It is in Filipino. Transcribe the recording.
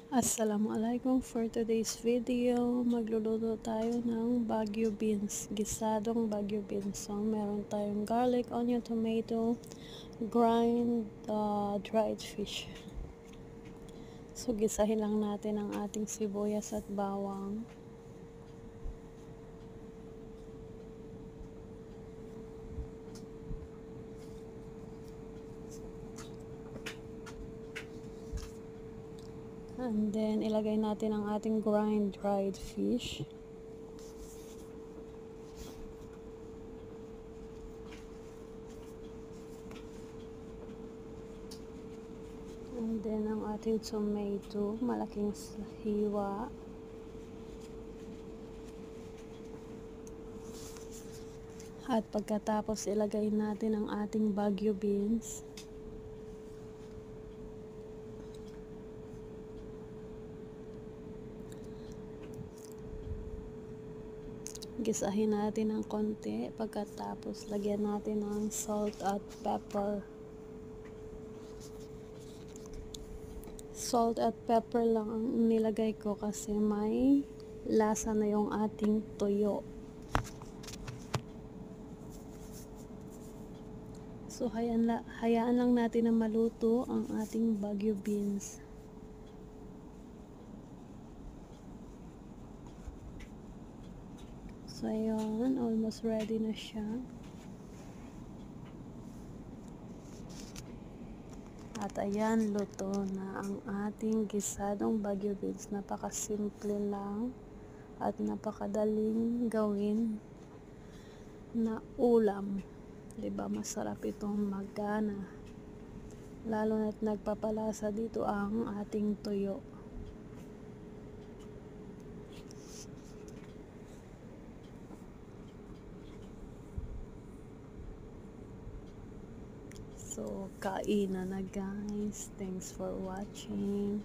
Assalamualaikum, for today's video, magluluto tayo ng Baguio beans, gisadong Baguio beans. So, meron tayong garlic, onion, tomato, grind, dried fish. So, gisahin lang natin ang ating sibuyas at bawang. And then, ilagay natin ang ating grind dried fish. And then, ang ating tomato, malaking hiwa. At pagkatapos, ilagay natin ang ating Baguio beans. Gisahin natin ng konti, pagkatapos lagyan natin ng salt at pepper. Salt at pepper lang ang nilagay ko kasi may lasa na yung ating tuyo. So hayaan lang natin na maluto ang ating Baguio beans. So ayun, almost ready na siya. At ayan, luto na ang ating gisadong Baguio beans. Napakasimple lang at napakadaling gawin na ulam. 'Di ba? Masarap itong magana. Lalo na't nagpapalasa dito ang ating tuyo. So, kainan na guys. Thanks for watching.